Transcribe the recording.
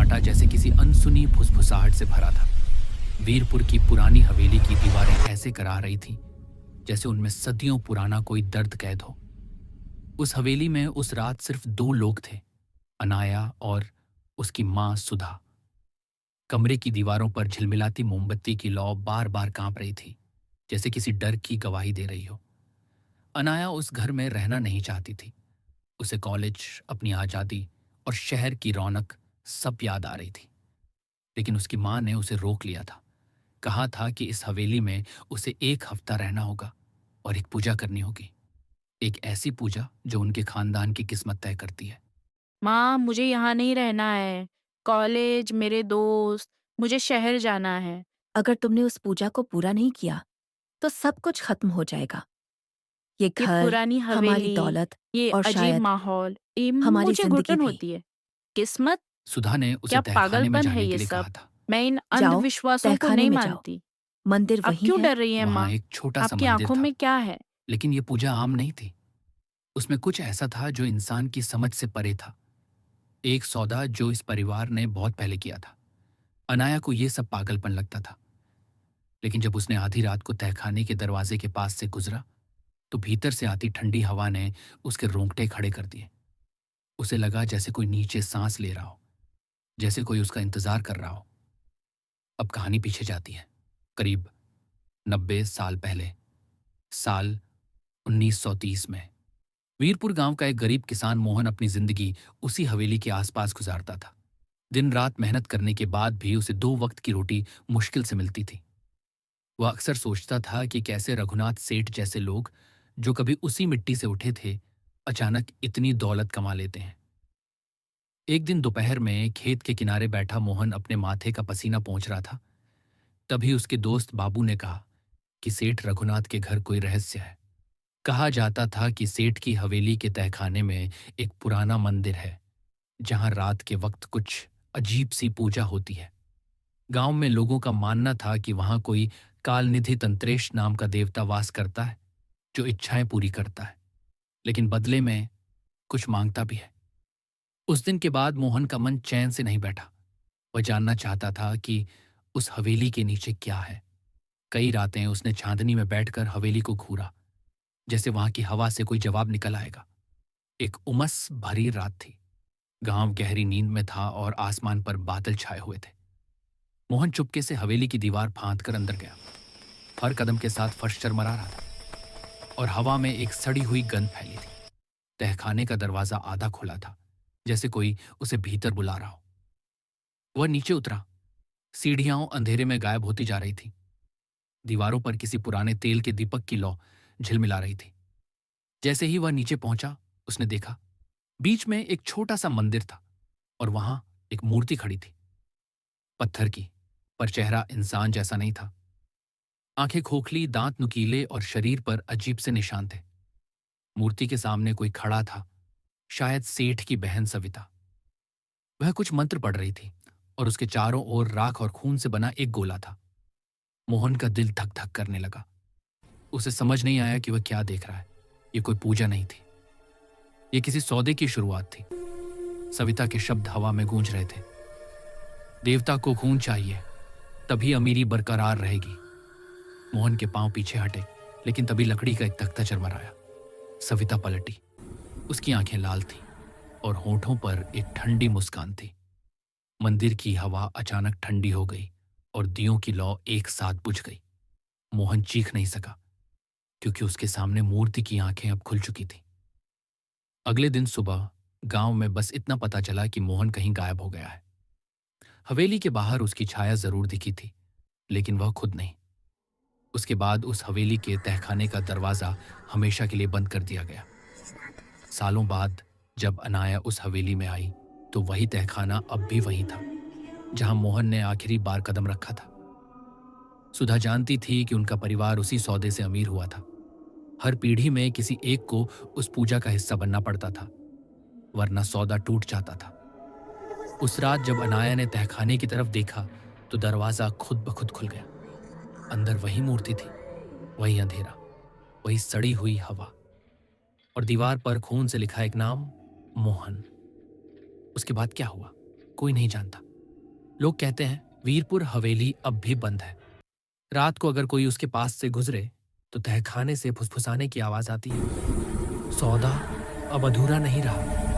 सन्नाटा जैसे किसी अनसुनी फुसफुसाहट से भरा था। वीरपुर की पुरानी हवेली की दीवारें ऐसे करा रही थीं जैसे उनमें सदियों पुराना कोई दर्द कैद हो। उस हवेली में उस रात सिर्फ दो लोग थे, अनाया और उसकी माँ सुधा। कमरे की दीवारों पर झिलमिलाती मोमबत्ती की लौ बार बार कांप रही थी, जैसे किसी डर की गवाही दे रही हो। अनाया उस घर में रहना नहीं चाहती थी। उसे कॉलेज, अपनी आज़ादी और शहर की रौनक सब याद आ रही थी। लेकिन उसकी माँ ने उसे रोक लिया था। कहा था कि इस हवेली में उसे एक हफ्ता रहना होगा और एक पूजा करनी होगी। एक ऐसी पूजा जो उनके खानदान की किस्मत तय करती है। माँ, मुझे यहाँ नहीं रहना है। कॉलेज, मेरे दोस्त, मुझे शहर जाना है। अगर तुमने उस पूजा को पूरा नहीं किया तो सब कुछ खत्म हो जाएगा। ये ये घर, पुरानी हमारी हवेली, दौलत ये और अजीब शायद माहौल, ये हमारी मुझे जिंदगी घुटन भी। होती है। किस्मत? सुधा ने उसे क्या तहखाने में पागलपन है जाने के ये लिए सब? कहा था। मैं इन जाओ, अंधविश्वासों को तहखाने नहीं में जाओ। मानती। मंदिर आप वही क्यों है। डर रही हैं वहां माँ? एक छोटा सा आपकी मंदिर आंखों था, में क्या है? लेकिन ये पूजा आम नहीं थी। उसमें कुछ ऐसा था जो इंसान की समझ से परे था। एक सौदा जो इस परिवार ने बहुत पहले किया था। अनाया को ये सब पागलपन लगता था। लेकिन जब उसने आधी रात को तहखाने के दरवाजे के पास से गुजरा तो भीतर से आती ठंडी हवा ने उसके रोंगटे खड़े कर दिए। उसे लगा जैसे कोई नीचे सांस ले रहा हो, जैसे कोई उसका इंतजार कर रहा हो। अब कहानी पीछे जाती है, करीब 90 साल पहले। साल 1930 में वीरपुर गांव का एक गरीब किसान मोहन अपनी जिंदगी उसी हवेली के आसपास गुजारता था। दिन रात मेहनत करने के बाद भी उसे दो वक्त की रोटी मुश्किल से मिलती थी। वह अक्सर सोचता था कि कैसे रघुनाथ सेठ जैसे लोग, जो कभी उसी मिट्टी से उठे थे, अचानक इतनी दौलत कमा लेते हैं। एक दिन दोपहर में खेत के किनारे बैठा मोहन अपने माथे का पसीना पोंछ रहा था। तभी उसके दोस्त बाबू ने कहा कि सेठ रघुनाथ के घर कोई रहस्य है। कहा जाता था कि सेठ की हवेली के तहखाने में एक पुराना मंदिर है, जहां रात के वक्त कुछ अजीब सी पूजा होती है। गांव में लोगों का मानना था कि वहां कोई कालनिधि तंत्रेश नाम का देवता वास करता है, जो इच्छाएं पूरी करता है, लेकिन बदले में कुछ मांगता भी है। उस दिन के बाद मोहन का मन चैन से नहीं बैठा। वह जानना चाहता था कि उस हवेली के नीचे क्या है। कई रातें उसने चांदनी में बैठकर हवेली को घूरा, जैसे वहां की हवा से कोई जवाब निकल आएगा। एक उमस भरी रात थी। गांव गहरी नींद में था और आसमान पर बादल छाए हुए थे। मोहन चुपके से हवेली की दीवार फांद कर अंदर गया। हर कदम के साथ फर्श चरमरा रहा था और हवा में एक सड़ी हुई गंध फैली थी। तहखाने का दरवाजा आधा खुला था, जैसे कोई उसे भीतर बुला रहा हो। वह नीचे उतरा। सीढ़ियां अंधेरे में गायब होती जा रही थी। दीवारों पर किसी पुराने तेल के दीपक की लौ झिलमिला रही थी। जैसे ही वह नीचे पहुंचा, उसने देखा बीच में एक छोटा सा मंदिर था और वहां एक मूर्ति खड़ी थी, पत्थर की, पर चेहरा इंसान जैसा नहीं था। आंखें खोखली, दांत नुकीले और शरीर पर अजीब से निशान थे। मूर्ति के सामने कोई खड़ा था, शायद सेठ की बहन सविता। वह कुछ मंत्र पढ़ रही थी और उसके चारों ओर राख और खून से बना एक गोला था। मोहन का दिल धक धक करने लगा। उसे समझ नहीं आया कि वह क्या देख रहा है। ये कोई पूजा नहीं थी, ये किसी सौदे की शुरुआत थी। सविता के शब्द हवा में गूंज रहे थे। देवता को खून चाहिए, तभी अमीरी बरकरार रहेगी। मोहन के पांव पीछे हटे, लेकिन तभी लकड़ी का एक तख्ता चरमराया। सविता पलटी। उसकी आंखें लाल थीं और होठों पर एक ठंडी मुस्कान थी। मंदिर की हवा अचानक ठंडी हो गई और दियों की लौ एक साथ बुझ गई। मोहन चीख नहीं सका, क्योंकि उसके सामने मूर्ति की आंखें अब खुल चुकी थीं। अगले दिन सुबह गांव में बस इतना पता चला कि मोहन कहीं गायब हो गया है। हवेली के बाहर उसकी छाया जरूर दिखी थी, लेकिन वह खुद नहीं। उसके बाद उस हवेली के तहखाने का दरवाजा हमेशा के लिए बंद कर दिया गया। सालों बाद जब अनाया उस हवेली में आई तो वही तहखाना अब भी वही था, जहां मोहन ने आखिरी बार कदम रखा था। सुधा जानती थी कि उनका परिवार उसी सौदे से अमीर हुआ था। हर पीढ़ी में किसी एक को उस पूजा का हिस्सा बनना पड़ता था, वरना सौदा टूट जाता था। उस रात जब अनाया ने तहखाने की तरफ देखा तो दरवाजा खुद ब खुद खुल गया। अंदर वही मूर्ति थी, वही अंधेरा, वही सड़ी हुई हवा और दीवार पर खून से लिखा एक नाम, मोहन। उसके बाद क्या हुआ, कोई नहीं जानता। लोग कहते हैं वीरपुर हवेली अब भी बंद है। रात को अगर कोई उसके पास से गुजरे तो तहखाने से फुसफुसाने की आवाज आती है। सौदा अब अधूरा नहीं रहा।